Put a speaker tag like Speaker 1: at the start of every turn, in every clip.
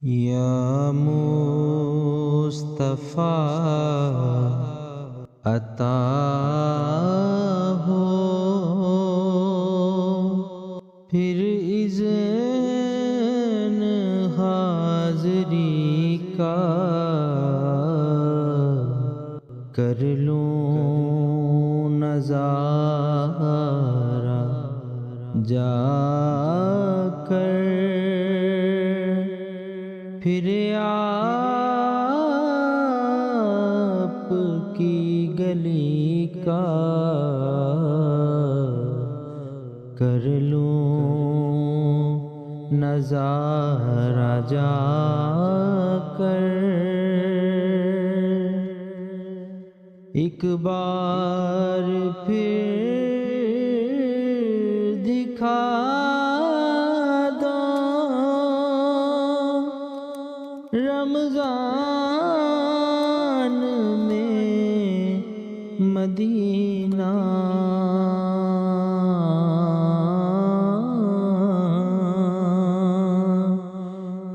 Speaker 1: یا مصطفیٰ عطا ہو، پھر اذن حاضری کا کر لوں نظارہ جا کر، پھر آپ کی گلی کا کر لوں نظارہ جا کر۔ ایک بار پھر دکھا دو رمضان میں مدینہ،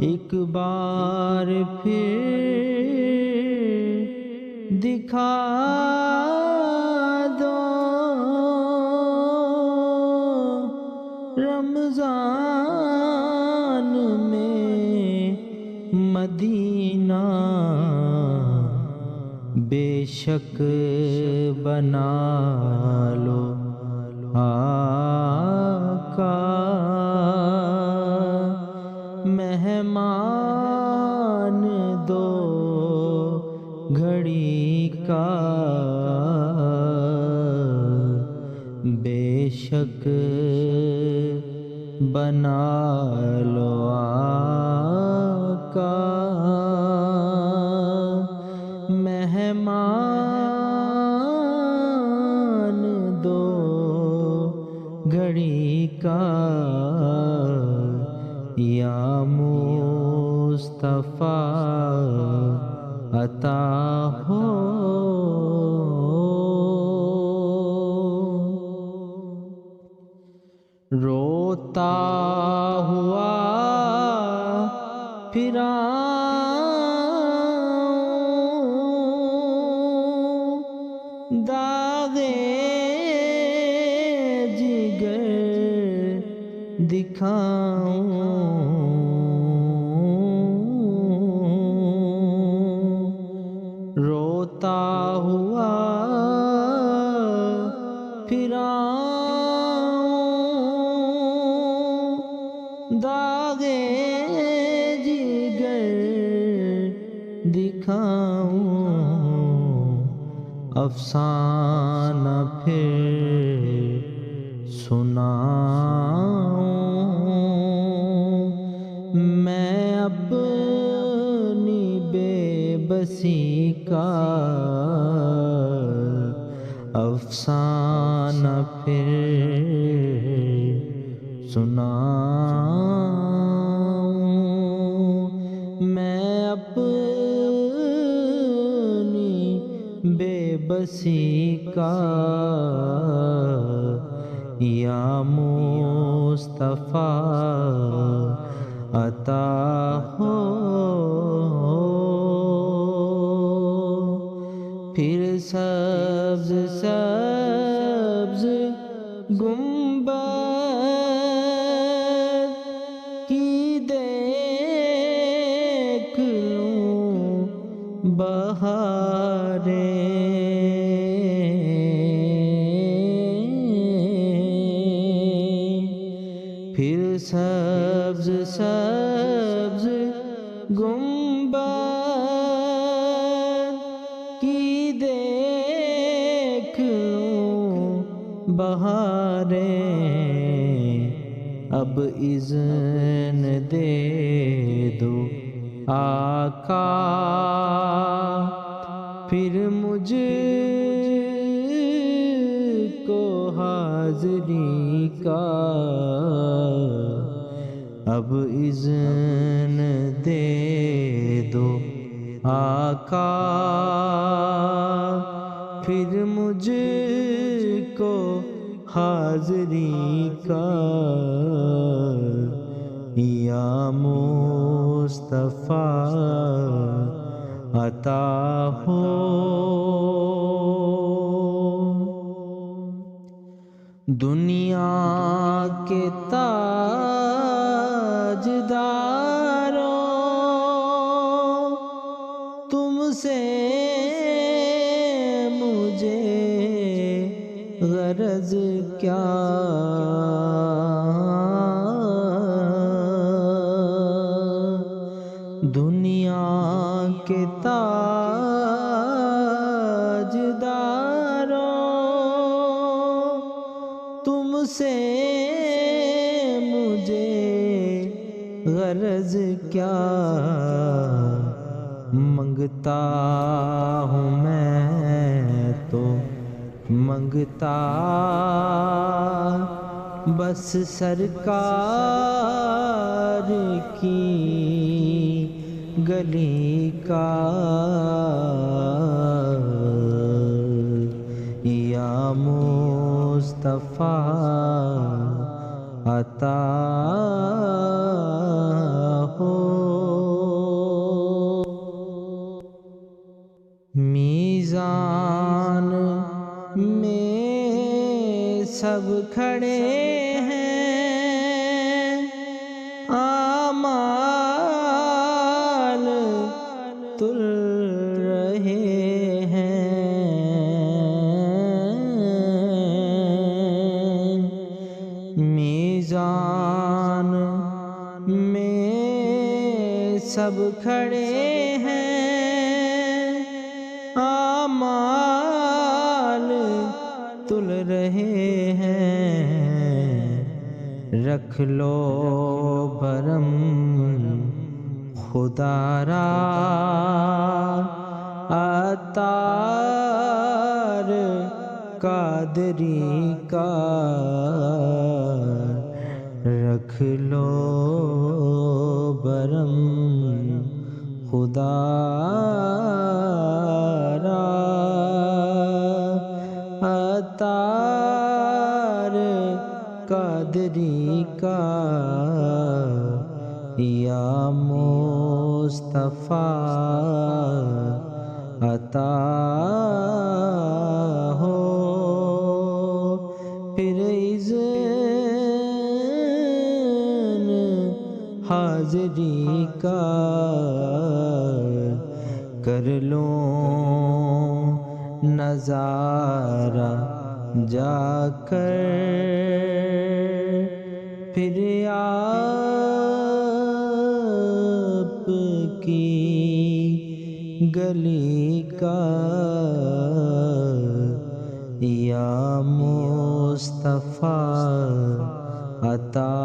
Speaker 1: ایک بار پھر دکھا دو رمضان میں مدینہ، بے شک بنا لو آقا مہمان دو گھڑی کا، بے شک بنا لو آقا مہمان دو گھڑی کا۔ یا مصطفیٰ عطا ہو، روتا ہوا پھراؤں، داغ جگر دکھاؤں، روتا ہوا پھراؤں، داغ جگر دکھاؤں، افسانہ پھر سناؤں، میں اپنی بے بسی کا افسانہ پھر سناؤں، میں اپنی بے بسی کا۔ یا مصطفیٰ عطا ہو، پھر سبز سبز گنبد کی دیکھ لوں بہاریں، پھر سبز سبز گنبد کی دیکھ لوں بہاریں، اب اذن دے دو آقا پھر مجھ کو حاضری کا، اب اذن دے دو آقا پھر مجھ کو حاضری کا، یا مصطفیٰ عطا ہو، دنیا کے تاجداروں تم سے مجھے غرض کیا، دنیا کے تاجداروں تم سے مجھے غرض کیا، منگتا ہوں میں تو منگتا بس سرکار کی گلی کا، یا مصطفیٰ عطا ہو، میزان میں سب کھڑے ہیں، اعمال تل رہے ہیں، میزان میں سب کھڑے ہیں، اعمال تل رہے ہیں، رکھ لو بھرم خدا را، عطار قادری کا، رکھ لو بھرم خدا را، عطار قادری کا، یا مصطفیٰ عطا ہو، پھر اذن حاضری کا کر لوں نظارہ جا کر، پھر آپ کی گلی کا، یا مصطفیٰ عطا